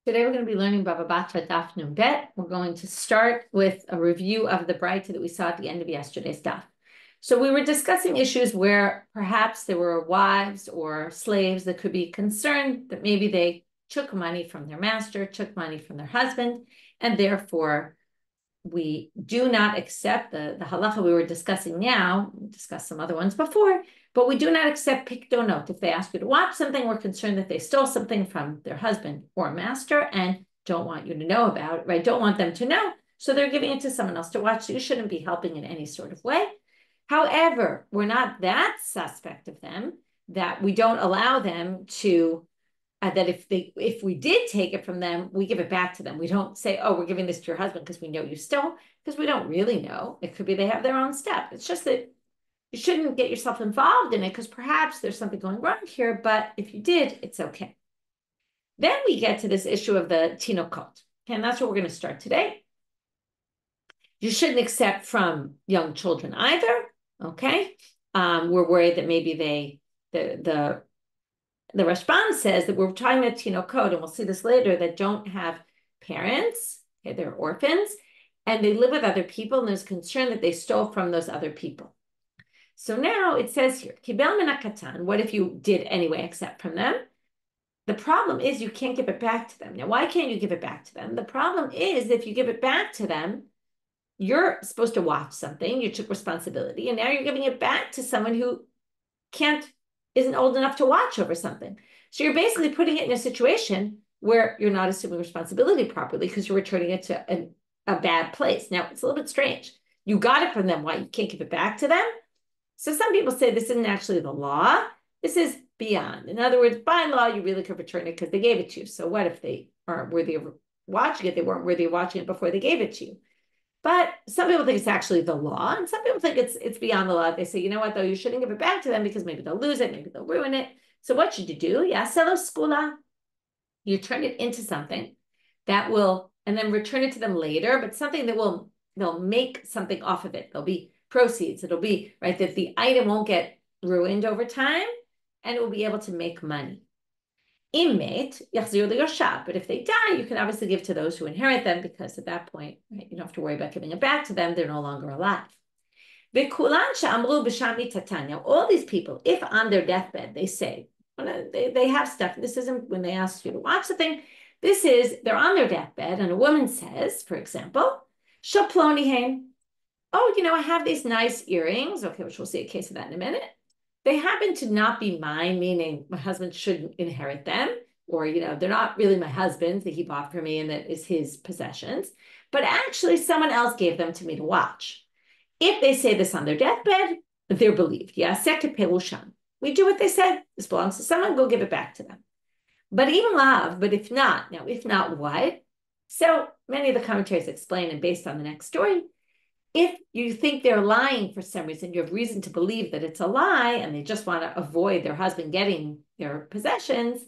Today we're going to be learning Bava Batra Daf Yomi Bet. We're going to start with a review of the Braita that we saw at the end of yesterday's daf. So we were discussing issues where perhaps there were wives or slaves that could be concerned that maybe they took money from their master, took money from their husband, and therefore we do not accept the halacha we were discussing now. We discussed some other ones before, but we do not accept pikdonot. If they ask you to watch something, we're concerned that they stole something from their husband or master and don't want you to know about it, right? Don't want them to know. So they're giving it to someone else to watch. So you shouldn't be helping in any sort of way. However, we're not that suspect of them that we don't allow them to that if we did take it from them, we give it back to them. We don't say, oh, we're giving this to your husband because we know you stole, because we don't really know. It could be they have their own step. It's just that you shouldn't get yourself involved in it because perhaps there's something going wrong here, but if you did, it's okay. Then we get to this issue of the tinokot, and that's what we're going to start today. You shouldn't accept from young children either, okay? We're worried that maybe the Rashban says that we're talking about tinokot, and we'll see this later, that don't have parents, okay, they're orphans, and they live with other people, and there's concern that they stole from those other people. So now it says here, kibel min hakatan, what if you did anyway accept from them? The problem is you can't give it back to them. Now, why can't you give it back to them? The problem is if you give it back to them, you're supposed to watch something, you took responsibility, and now you're giving it back to someone who isn't old enough to watch over something. So you're basically putting it in a situation where you're not assuming responsibility properly because you're returning it to a bad place. Now, it's a little bit strange. You got it from them. Why? You can't give it back to them? So some people say this isn't actually the law. This is beyond. In other words, by law, you really could return it because they gave it to you. So what if they aren't worthy of watching it? They weren't worthy of watching it before they gave it to you. But some people think it's actually the law, and some people think it's beyond the law. They say, you know what, though, you shouldn't give it back to them because maybe they'll lose it, maybe they'll ruin it. So what should you do? Yaselo skula. You turn it into something that will, and then return it to them later, but something that they'll make something off of it. There'll be proceeds. It'll be, right, that the item won't get ruined over time, and it will be able to make money. But if they die, you can obviously give to those who inherit them because at that point, right, you don't have to worry about giving it back to them. They're no longer alive. Now, all these people, if on their deathbed, they say, they have stuff. This isn't when they ask you to watch the thing. This is, they're on their deathbed and a woman says, for example, oh, I have these nice earrings. Okay, which we'll see a case of that in a minute. They happen to not be mine, meaning my husband shouldn't inherit them, or, they're not really my husband's that he bought for me and that is his possessions, but actually someone else gave them to me to watch. If they say this on their deathbed, they're believed. We do what they said. This belongs to someone, go give it back to them. But even love, but if not, what? So many of the commentaries explain, and based on the next story, if you think they're lying for some reason, you have reason to believe that it's a lie and they just want to avoid their husband getting their possessions,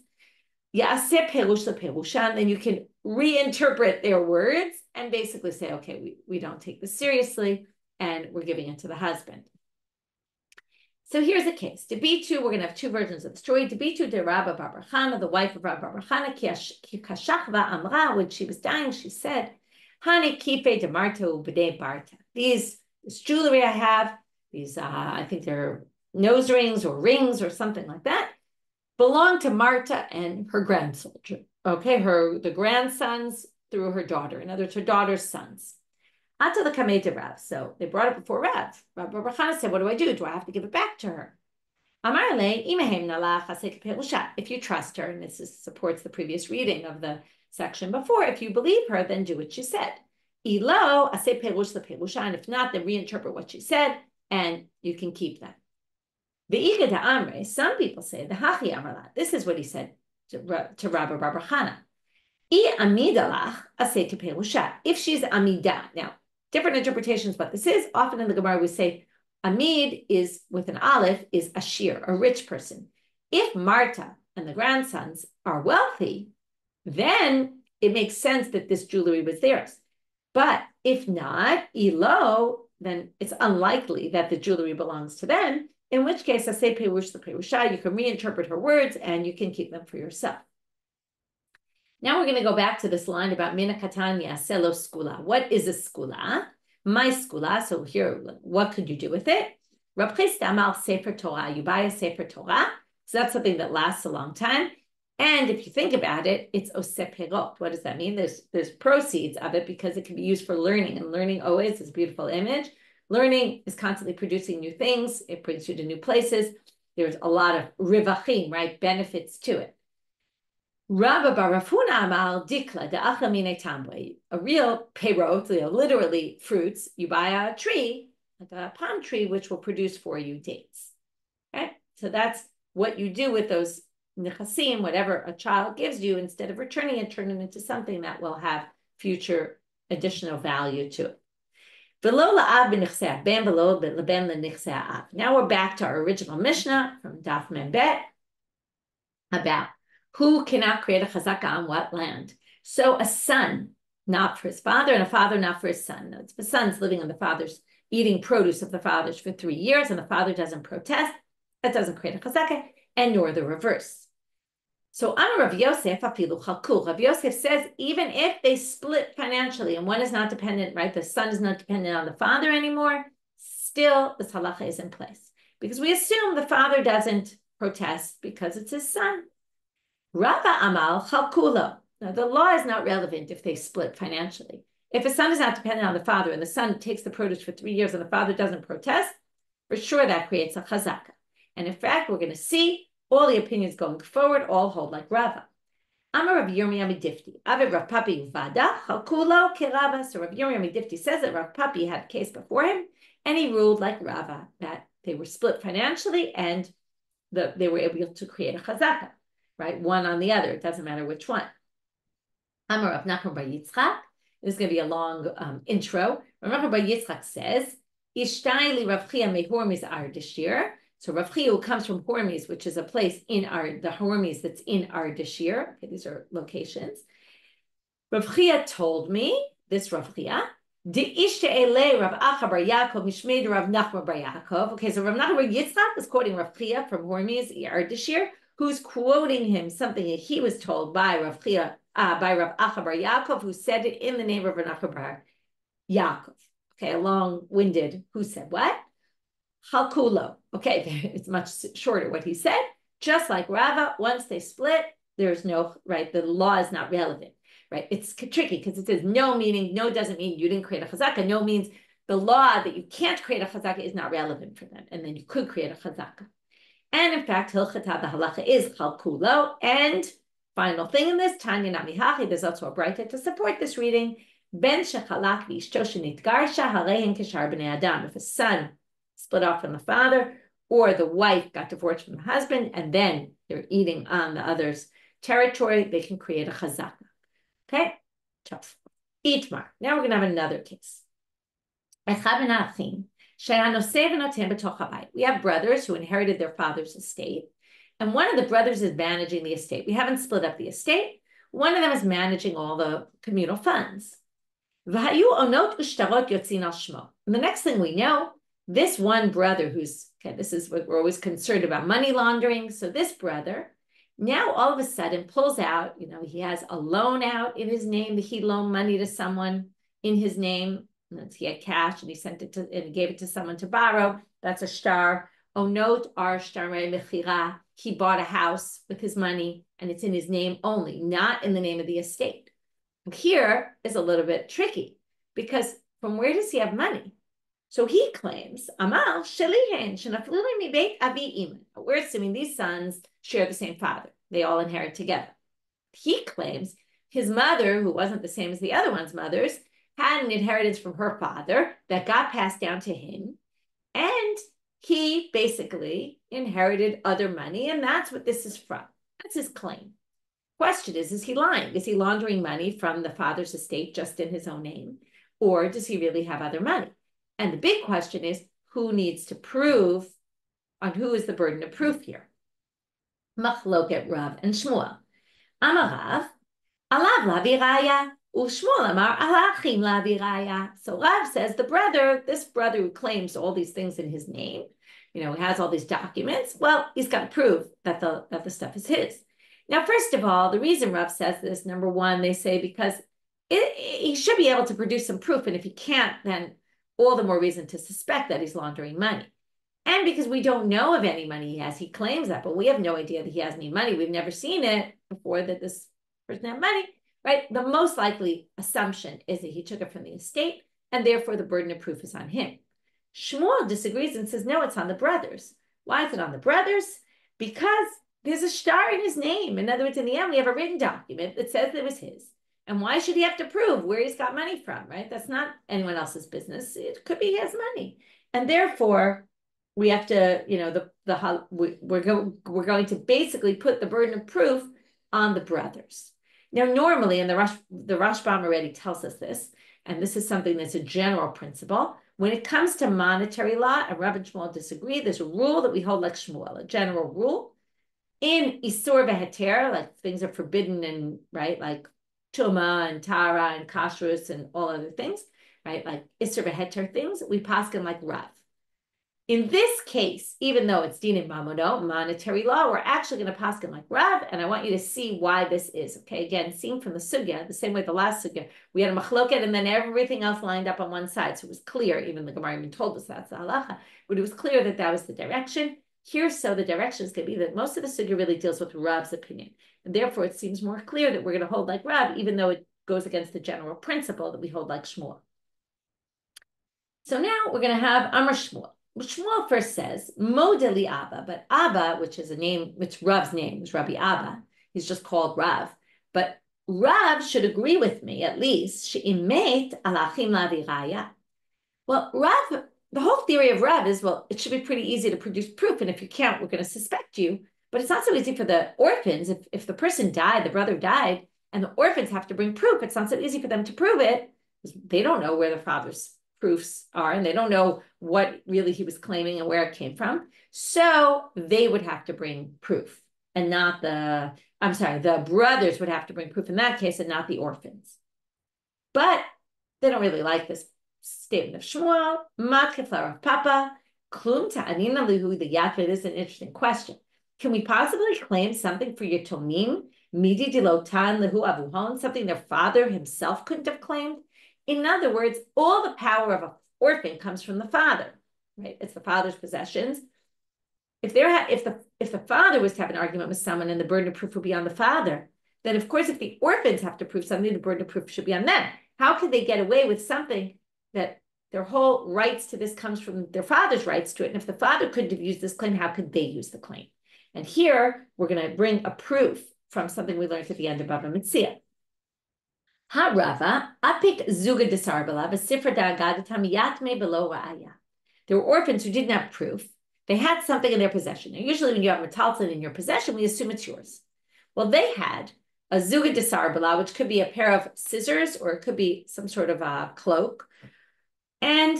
then you can reinterpret their words and basically say, okay, we don't take this seriously and we're giving it to the husband. So here's the case. Debitu, we're going to have two versions of the story. Debitu de Rabba bar bar Chana, the wife of Rabba bar Chana, ki kashachva amra, when she was dying, she said, Hani kife de marto b'dei barta. This jewelry I have, these, I think they're nose rings or rings or something like that, belong to Marta and her grandson. Okay, the grandsons through her daughter. In other words, her daughter's sons. Ata the kamei de Rav. So they brought it before Rav. Rav bar Chana said, what do I do? Do I have to give it back to her? Amar le imehem nalach asek perusha. If you trust her, and this supports the previous reading of the section before, if you believe her, then do what she said. Ilo, aseh perush the perusha, and if not, then reinterpret what she said, and you can keep them. Ve'iga da amre, some people say, the hachi amarla, this is what he said to Rabba bar Chana. I amidalach aseh perusha. If she's amida, now, different interpretations what this is. Often in the Gemara we say, amid is, with an aleph, is a shiur, a rich person. If Marta and the grandsons are wealthy, then it makes sense that this jewelry was theirs. But if not, ilo, then it's unlikely that the jewelry belongs to them, in which case, aseh perush the perusha, you can reinterpret her words and you can keep them for yourself. Now we're going to go back to this line about mina katan yaseh lo skula. What is a skula? My skula. So here, what could you do with it? Rav Chisda amal sefer Torah. You buy a sefer Torah. So that's something that lasts a long time. And if you think about it, it's oseh perot. What does that mean? There's proceeds of it because it can be used for learning. And learning always is a beautiful image. Learning is constantly producing new things. It brings you to new places. There's a lot of rivachim, right? Benefits to it. Rabba barafuna amal dikla da'acha mine tambwe. A real perot, literally fruits. You buy a tree, like a palm tree, which will produce for you dates. Okay, so that's what you do with those nechasim, whatever a child gives you. Instead of returning it, turn it into something that will have future additional value to it. Now we're back to our original Mishnah from Daf Mem Bet about who cannot create a chazaka on what land. So a son, not for his father, and a father, not for his son. If the son's living on the father's, eating produce of the father's for 3 years, and the father doesn't protest, that doesn't create a chazaka, and nor the reverse. So Amar Rav Yosef afilu chalku. Rav Yosef says even if they split financially and one is not dependent, right? The son is not dependent on the father anymore. Still, this halacha is in place because we assume the father doesn't protest because it's his son. Rava amal chalkulo. Now the law is not relevant if they split financially. If a son is not dependent on the father and the son takes the produce for 3 years and the father doesn't protest, for sure that creates a chazaka. And in fact, we're going to see all the opinions going forward all hold like Rava. Amar Rav Yirmiyah Midifti. Aviv Rav Papi Vada Chalkulo Kerava. So Rav Yirmiyah Midifti says that Rav Papi had a case before him, and he ruled like Rava that they were split financially and they were able to create a chazaka, right? One on the other. It doesn't matter which one. Amar Rav Nachman bar Yitzchak. This is going to be a long intro. Rav Nachman bar Yitzchak says, Ishtai li Rav Chia mehormis Ardashir. So Rav Chia comes from Hormes, which is a place in the Hormes that's in Ardashir. Okay, these are locations. Rav Chia told me, this Rav Chia, De'ishte ele Rav Acha bar Yaakov mishmei Rav Nachman bar Yaakov. Okay, so Rav Nachman bar Yitzchak is quoting Rav Chia from Hormes, Ardashir, who's quoting him something that he was told by Rav Chia, by Rav Acha bar Yaakov, who said it in the name of Rav Acha bar Yaakov. Okay, a long-winded, who said what? Halkulo. Okay, it's much shorter what he said. Just like Rava, once they split, there's no, right, the law is not relevant, right? It's tricky because it says no, meaning no doesn't mean you didn't create a chazaka. No means the law that you can't create a chazaka is not relevant for them. And then you could create a chazaka. And in fact, Hilchata, the halacha is Halkulo. And final thing in this, Tanya Namihachi, there's also a braita to support this reading. Ben shechalak v'ishto shenitgarsha harein kishar b'nei adam. If a son split off from the father, or the wife got divorced from the husband, and then they're eating on the other's territory, they can create a chazaka. Okay? Tough. Itmar. Now we're going to have another case. We have brothers who inherited their father's estate, and one of the brothers is managing the estate. We haven't split up the estate. One of them is managing all the communal funds. And the next thing we know, this one brother who's, okay, this is what we're always concerned about, money laundering. So this brother now all of a sudden pulls out, he has a loan out in his name, that he loaned money to someone in his name. He had cash and he sent it to, and he gave it to someone to borrow. That's a shtar. Onot ar shtarei mechira. He bought a house with his money and it's in his name only, not in the name of the estate. Here is a little bit tricky because from where does he have money? So he claims, Amal shelihen shenafluli mi beit avi iman. We're assuming these sons share the same father. They all inherit together. He claims his mother, who wasn't the same as the other one's mothers, had an inheritance from her father that got passed down to him. And he basically inherited other money. And that's what this is from. That's his claim. Question is he lying? Is he laundering money from the father's estate just in his own name? Or does he really have other money? And the big question is, who needs to prove, on who is the burden of proof here? Machloket Rav and Shmuel. Amarav, alav lavi raya, u'Shmuel amar alachim lavi raya. So Rav says this brother who claims all these things in his name, he has all these documents. Well, he's got to prove that the stuff is his. Now, first of all, the reason Rav says this, number one, they say because he should be able to produce some proof, and if he can't, then all the more reason to suspect that he's laundering money. And because we don't know of any money he has, he claims that, but we have no idea that he has any money. We've never seen it before that this person had money, right? The most likely assumption is that he took it from the estate, and therefore the burden of proof is on him. Shmuel disagrees and says, no, it's on the brothers. Why is it on the brothers? Because there's a star in his name. In other words, in the end, we have a written document that says it was his. And why should he have to prove where he's got money from, right? That's not anyone else's business. It could be he has money. And therefore, we have to, we're going to basically put the burden of proof on the brothers. Now, normally, and the Rashbam already tells us this, and this is something that's a general principle. When it comes to monetary law, and Rav and Shmuel disagree, there's a rule that we hold like Shmuel, a general rule. In Isur v'Heter, like things are forbidden and, right, like Tuma and Tara and Kashrus and all other things, right, like Isur v'Heter things, we paskin like Rav. In this case, even though it's din mamono, monetary law, we're actually going to paskin like Rav, and I want you to see why this is, okay? Again, seen from the sugya, the same way the last sugya, we had a machloket, and then everything else lined up on one side, so it was clear, even the Gemara even told us that's the halacha, but it was clear that that was the direction. Here, so the direction is going to be that most of the sugya really deals with Rav's opinion. And therefore, it seems more clear that we're going to hold like Rav, even though it goes against the general principle that we hold like Shmuel. So now we're going to have Amar Shmuel. Shmuel first says, Modeli Abba, but Abba, which is a name, which Rav's name is Rabbi Abba. He's just called Rav. But Rav should agree with me, at least, she'imet alachim laviraya. Well, Rav, the whole theory of Rav is, well, it should be pretty easy to produce proof, and if you can't, we're going to suspect you. But it's not so easy for the orphans. If the person died, the brother died, and the orphans have to bring proof, it's not so easy for them to prove it, because they don't know where the father's proofs are, and they don't know what really he was claiming and where it came from. So they would have to bring proof, and not the brothers would have to bring proof in that case, and not the orphans. But they don't really like this statement of Shmuel, Matkeflar of Papa, Klum Ta'anina Lihu, the Yatvid. This is an interesting question. Can we possibly claim something for your Tomim, Midi Dilotan Lihu Avuhon, something their father himself couldn't have claimed? In other words, all the power of an orphan comes from the father, right? It's the father's possessions. If the father was to have an argument with someone and the burden of proof would be on the father, then of course, if the orphans have to prove something, the burden of proof should be on them. How could they get away with something that their whole rights to this comes from their father's rights to it? And if the father couldn't have used this claim, how could they use the claim? And here, we're going to bring a proof from something we learned at the end of Bava Metzia. Ha Rava, apik zuga desarbala, v'sifra da'agadatam yatme below ra'aya. There were orphans who didn't have proof. They had something in their possession. Now, usually when you have metalton in your possession, we assume it's yours. Well, they had a zuga desarbala, which could be a pair of scissors, or it could be some sort of a cloak, and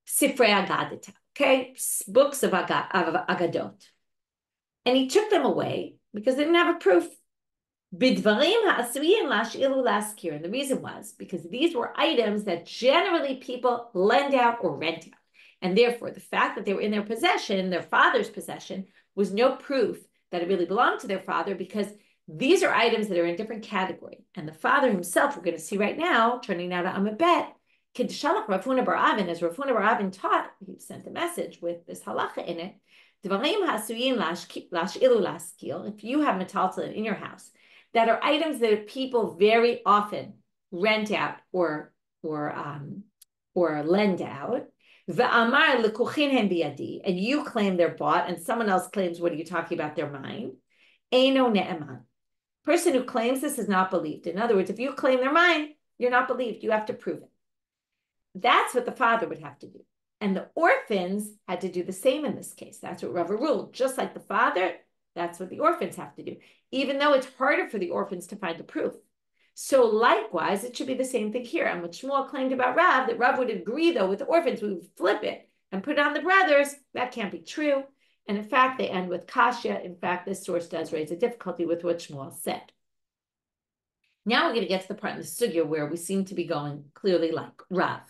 sifrei agadita, okay, books of agadot. And he took them away because they didn't have a proof. Bidvarim ha'asuyin lash'ilu laskir. And the reason was because these were items that generally people lend out or rent out. And therefore, the fact that they were in their possession, their father's possession, was no proof that it really belonged to their father, because these are items that are in different category. And the father himself, we're going to see right now, turning now to Amabet, Kidshalach Rav Huna bar Avin, as Rav Huna bar Avin taught, he sent a message with this halacha in it. Dvarim ha'asuyin lash'ilu laskil. If you have metaltalin in your house, that are items that people very often rent out or lend out. Ve'amar lekuchin hem biyadi, and you claim they're bought, and someone else claims, what are you talking about? They're mine. Eino ne'eman. Person who claims this is not believed. In other words, if you claim they're mine, you're not believed. You have to prove it. That's what the father would have to do. And the orphans had to do the same in this case. That's what Rava ruled. Just like the father, that's what the orphans have to do, even though it's harder for the orphans to find the proof. So likewise, it should be the same thing here. And what Shmuel claimed about Rav, that Rav would agree, though, with the orphans, we would flip it and put it on the brothers. That can't be true. And in fact, they end with Kasha. In fact, this source does raise a difficulty with what Shmuel said. Now we're going to get to the part in the sugya where we seem to be going clearly like Rav.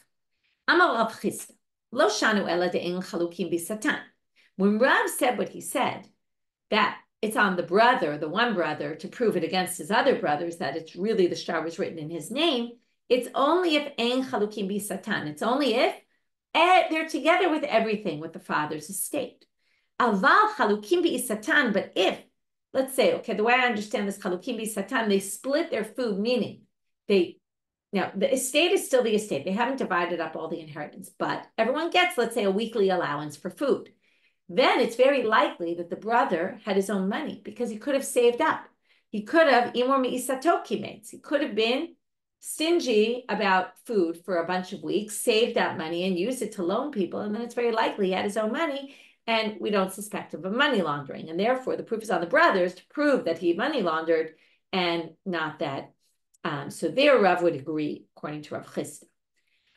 Amar Rav Chisda, lo shanu ela de'en chalukim bisatan. When Rav said what he said, that it's on the brother, the one brother, to prove it against his other brothers that it's really the shtar was written in his name. It's only if ein chalukim bi satan. It's only if they're together with everything, with the father's estate. Aval chalukim bi satan. But if, let's say, okay, the way I understand this chalukim bi satan, they split their food, meaning now the estate is still the estate. They haven't divided up all the inheritance, but everyone gets, let's say, a weekly allowance for food. Then it's very likely that the brother had his own money because he could have saved up. He could have, imor mi'isatoki mates. He could have been stingy about food for a bunch of weeks, saved that money and used it to loan people. And then it's very likely he had his own money and we don't suspect him of money laundering. And therefore the proof is on the brothers to prove that he money laundered and not that. So there Rav would agree, according to Rav Chisda.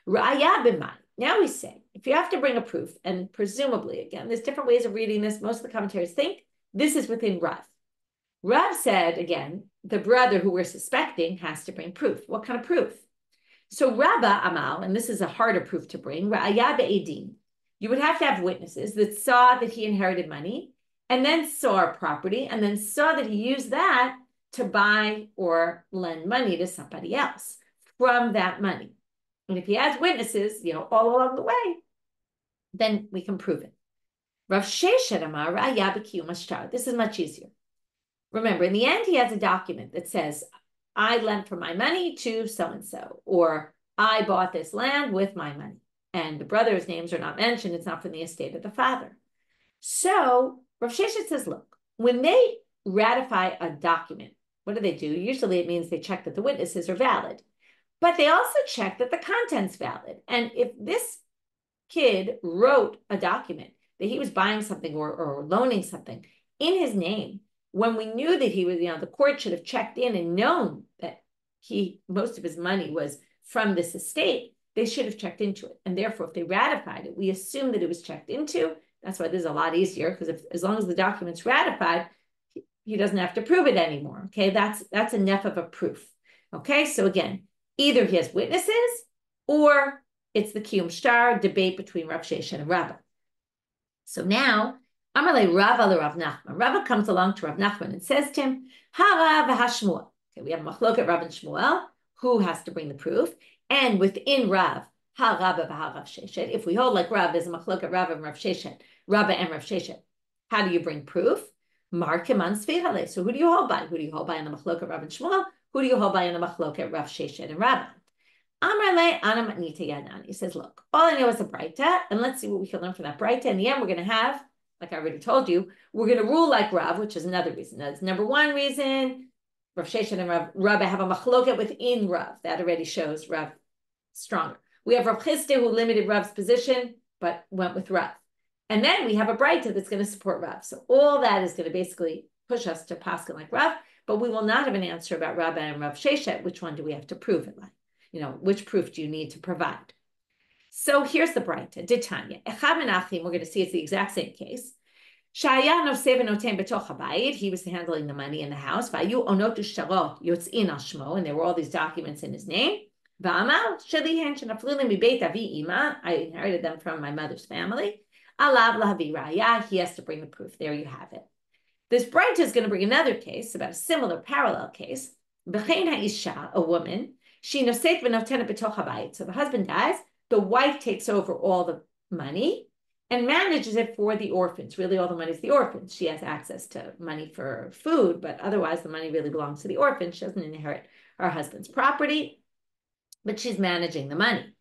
Ra'aya b'man. Now we say, if you have to bring a proof, and presumably, again, there's different ways of reading this. Most of the commentaries think this is within Rav. Rav said, again, the brother who we're suspecting has to bring proof. What kind of proof? So Rabba Amal, and this is a harder proof to bring, Ra'aya be'edim. You would have to have witnesses that saw that he inherited money, and then saw a property, and then saw that he used that to buy or lend money to somebody else from that money. And if he has witnesses, all along the way, then we can prove it. Rav Sheshet Amar Ra'aya b'kiyum hashtar. This is much easier. Remember, in the end, he has a document that says, I lent for my money to so-and-so, or I bought this land with my money. And the brothers' names are not mentioned. It's not from the estate of the father. So Rav Sheshet says, look, when they ratify a document, what do? Usually it means they check that the witnesses are valid. But they also check that the content's valid. And if this kid wrote a document that he was buying something or loaning something in his name, when we knew that he was, the court should have checked in and known that most of his money was from this estate, they should have checked into it. And therefore, if they ratified it, we assume that it was checked into. That's why this is a lot easier, because as long as the document's ratified, he doesn't have to prove it anymore. Okay, that's enough of a proof. Okay, so again, either he has witnesses or it's the Kiyum Shtar debate between Rav Sheshet and Rabba. So now, Amalei Rava le Rav Nachman. Rava comes along to Rav Nachman and says to him, Ha-Rav ha-Shmuel. Okay, we have Machloket Rav and Shmuel, who has to bring the proof. And within Rav, Ha-Rabba v'ha-Rav Sheshet. If we hold like Rav, there's a Machloket Rav and Rav Sheshet, Rabba and Rav Sheshet. How do you bring proof? Markeman Sfirale. So who do you hold by? Who do you hold by in the Machloket Rav and Shmuel? Who do you hold by in the Machloket Rav Sheshet and Rabba? Amrle Ana Matnita Yadan. He says, look, all I know is a Breita, and let's see what we can learn from that Breita. In the end, we're going to have, like I already told you, we're going to rule like Rav, which is another reason. That's number one reason. Rav Sheshet and Rabba have a Machloket within Rav. That already shows Rav stronger. We have Rav Chisda, who limited Rav's position, but went with Rav. And then we have a Breita that's going to support Rav. So all that is going to basically push us to Paskin like Rav, but we will not have an answer about Rabba and Rav Sheshet. Which one do we have to prove it like? Which proof do you need to provide? So here's the Breita. Ditanya. Echad Menachim, we're going to see it's the exact same case. Shaya noseh v'noten betoch habayit. He was handling the money in the house. Vayu onot ushtarot yotzin al shmo, and there were all these documents in his name. Va'amal shelihen shenaflu li mibeit avi ima. I inherited them from my mother's family. Alav lahavi raya. He has to bring the proof. There you have it. This Breita is going to bring another case about a similar parallel case. B'chein ha'isha, a woman. She noset v'notenet betoch habayit. So the husband dies. The wife takes over all the money and manages it for the orphans. Really, all the money is the orphans. She has access to money for food, but otherwise the money really belongs to the orphans. She doesn't inherit her husband's property, but she's managing the money.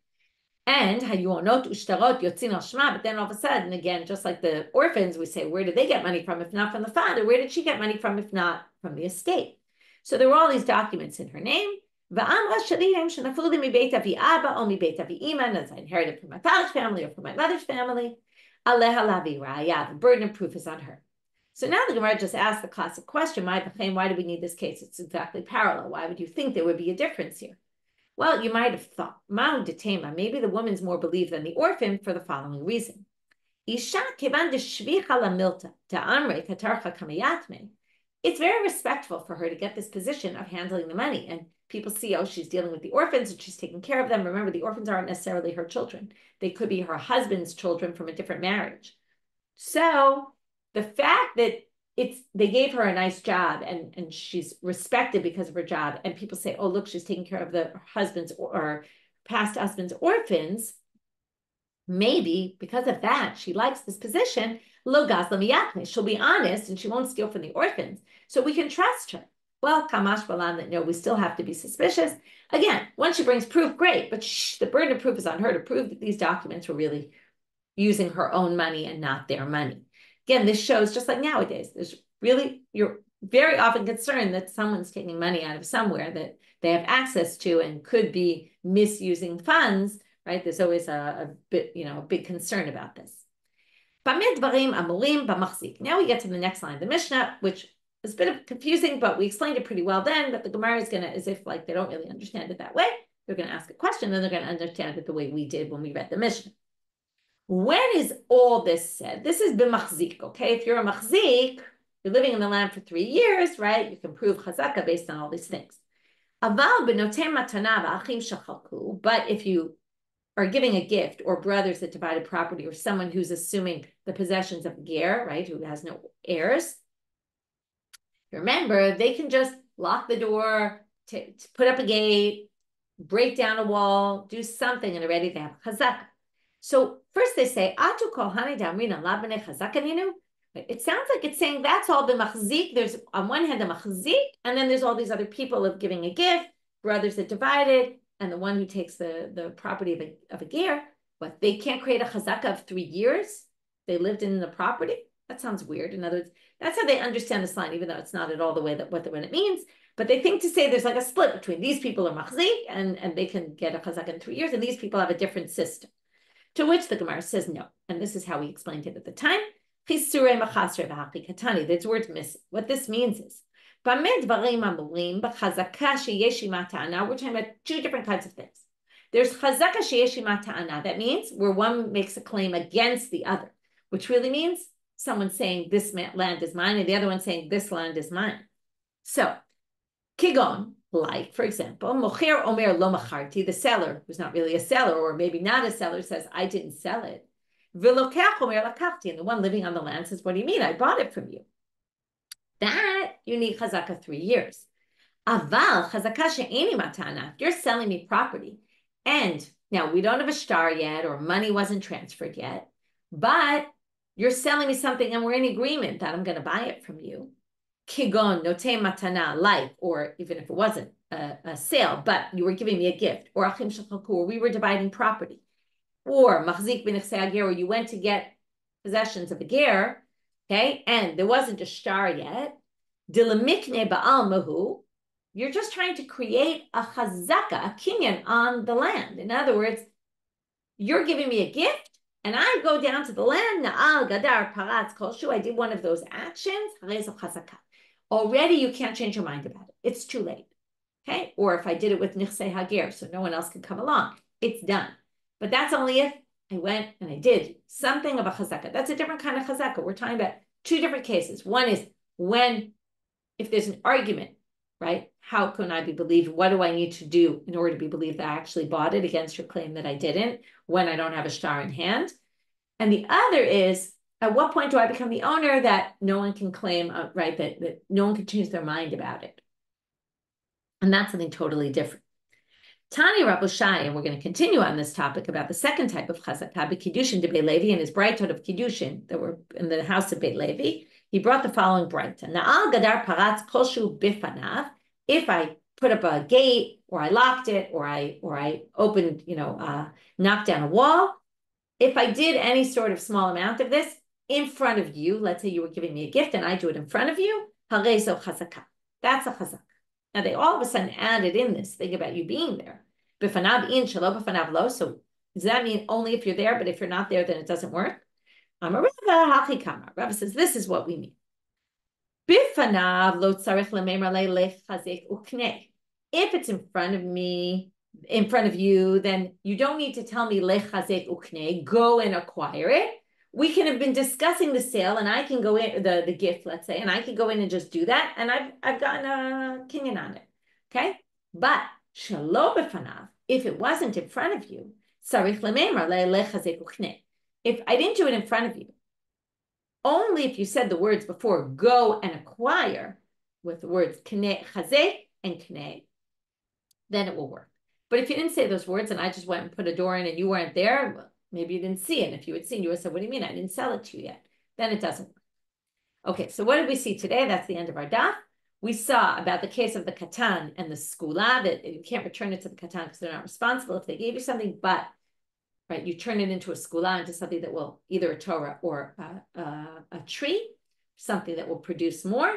And hayuonot ushtarot yotzin al shma, but then all of a sudden, again, just like the orphans, we say, where did they get money from if not from the father? Where did she get money from if not from the estate? So there were all these documents in her name. Va'amra shalihem shenaflu li mibeit avi abba o mibeit avi ima, as I inherited from my father's family or from my mother's family. Aleha lavi raya, the burden of proof is on her. So now the Gemara just asked the classic question, why do we need this case? It's exactly parallel. Why would you think there would be a difference here? Well, you might have thought, Ma'u detema, maybe the woman's more believed than the orphan for the following reason. Isha kevan deshvicha la milta ta'amre katarcha kamayatme. It's very respectful for her to get this position of handling the money. And people see, oh, she's dealing with the orphans and she's taking care of them. Remember, the orphans aren't necessarily her children. They could be her husband's children from a different marriage. So the fact that they gave her a nice job and she's respected because of her job. And people say, oh, look, she's taking care of the husband's or past husband's orphans. Maybe because of that, she likes this position. Lo gazla miyachne. She'll be honest and she won't steal from the orphans. So we can trust her. Well, kamash balan, that no, we still have to be suspicious. Again, once she brings proof, great, but the burden of proof is on her to prove that these documents were really using her own money and not their money. Again, this shows, just like nowadays, you're very often concerned that someone's taking money out of somewhere that they have access to and could be misusing funds, right? There's always a big concern about this. Now we get to the next line, the Mishnah, which is a bit confusing, but we explained it pretty well then, but the Gemara is going to, as if like they don't really understand it that way, they're going to ask a question, then they're going to understand it the way we did when we read the Mishnah. When is all this said? This is b'machzik, okay? If you're a machzik, you're living in the land for 3 years, right? You can prove chazaka based on all these things. Aval b'notei matana v'achim shachalku. But if you are giving a gift or brothers that divided property or someone who's assuming the possessions of ger, right, who has no heirs, remember, they can just lock the door, put up a gate, break down a wall, do something, and already they have chazaka. So first they say, Atu kol hani damrina labane chazakaninu. It sounds like it's saying that's all b'machzik. There's on one hand the machzik, and then there's all these other people of giving a gift, brothers that divided, and the one who takes the property of a ger. But they can't create a chazaka of 3 years. They lived in the property. That sounds weird. In other words, that's how they understand this line, even though it's not at all the way that what it means. But they think to say there's like a split between these people are machzik and they can get a chazaka in 3 years, and these people have a different system. To which the Gemara says no. And this is how we explained it at the time. These words miss. What this means is, now we're talking about 2 different kinds of things. There's chazaka sheyeshima ta'ana. That means where one makes a claim against the other, which really means someone saying this land is mine and the other one saying this land is mine. So, kigon, like, for example, mocher omer lo macharti, the seller, who's not really a seller, or maybe not a seller, says, I didn't sell it. V'lokech omer lakachti, and the one living on the land says, what do you mean? I bought it from you. That, you need chazaka 3 years. Aval, chazaka she'eni matana, if you're selling me property, and now we don't have a shtar yet, or money wasn't transferred yet, but you're selling me something and we're in agreement that I'm going to buy it from you. Kigon, note matana, like, or even if it wasn't a sale, but you were giving me a gift, or achim shachalku, or we were dividing property, or machzik b'nechsei hager, or you went to get possessions of a ger, okay, and there wasn't a shtar yet, dilamikne ba'al mahu, you're just trying to create a chazaka, a kinyan on the land. In other words, you're giving me a gift, and I go down to the land, na'al gadar paratz kolshu, I did one of those actions, chazaka. Already you can't change your mind about it. It's too late, okay? Or if I did it with nichsei hager, so no one else can come along, it's done. But that's only if I went and I did something of a chazaka. That's a different kind of chazaka. We're talking about 2 different cases. One is if there's an argument, right? How can I be believed? What do I need to do in order to be believed that I actually bought it against your claim that I didn't when I don't have a shtar in hand? And the other is, at what point do I become the owner that no one can claim, right, that no one can change their mind about it? And that's something totally different. Tani Rabushai, and we're going to continue on this topic about the second type of chazakah, Kiddushin de Beit Levi, and his brightot of Kiddushin that were in the house of Beit Levi. He brought the following brighta. Na'al gadar paratz kolshu bifanav. If I put up a gate, or I locked it, or I opened, knocked down a wall, if I did any sort of small amount of this in front of you, let's say you were giving me a gift and I do it in front of you, harezo chazakah. That's a chazakah. Now they all of a sudden added in this thing about you being there. Bifanav in, shelo bifanav lo. So does that mean only if you're there, but if you're not there, then it doesn't work? Rava says this is what we mean. Bifanav lo tzarich lememar lechazek uknei. If it's in front of me, in front of you, then you don't need to tell me lechazek uknei, go and acquire it. We can have been discussing the sale, and I can go in the gift, let's say, and I can go in and just do that, and I've gotten a kinyan on it, okay? But shelo b'fanav, if it wasn't in front of you, sarich lememar lechazek uknei. If I didn't do it in front of you, Only if you said the words before, go and acquire, with the words kne chazeh and kne, then it will work. But if you didn't say those words and I just went and put a door in and you weren't there, well, maybe you didn't see it. And if you had seen, you would have said, what do you mean? I didn't sell it to you yet. Then it doesn't work. Okay, so what did we see today? That's the end of our daf. We saw about the case of the katan and the skula, that you can't return it to the katan because they're not responsible if they gave you something, but right, you turn it into a skula, into something that will either a Torah or a tree, something that will produce more.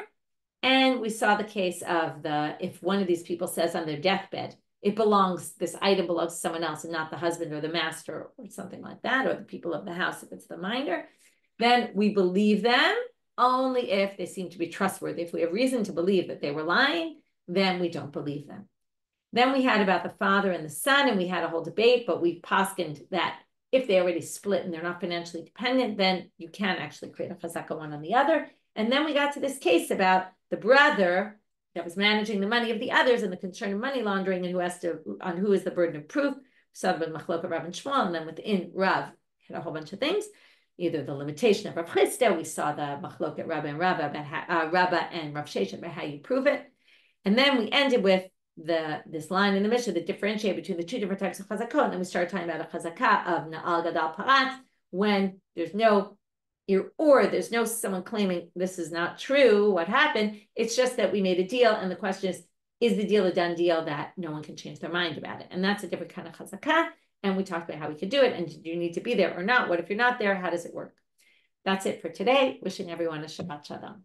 And we saw the case of if one of these people says on their deathbed, this item belongs to someone else and not the husband or the master or something like that, or the people of the house if it's the minder, then we believe them only if they seem to be trustworthy. If we have reason to believe that they were lying, then we don't believe them. Then we had about the father and the son, and we had a whole debate, but we poskined that if they already split and they're not financially dependent, then you can actually create a chazaka one on the other. And then we got to this case about the brother that was managing the money of the others and the concern of money laundering, and who is the burden of proof. So ben Machloka Rav and Shmuel, and then within Rav had a whole bunch of things. Either the limitation of Rav Chisda, we saw the Machloket Rabba and Rava about Rabba and Rav Sheshet about how you prove it. And then we ended with this line in the Mishnah that differentiate between the two different types of chazakah, and then we started talking about a chazakah of Na'al Gadal Parat, when there's no there's no someone claiming this is not true, what happened. It's just that we made a deal, and the question is the deal a done deal that no one can change their mind about it? And that's a different kind of chazakah, and we talked about how we could do it, and do you need to be there or not? What if you're not there? How does it work? That's it for today. Wishing everyone a Shabbat Shalom.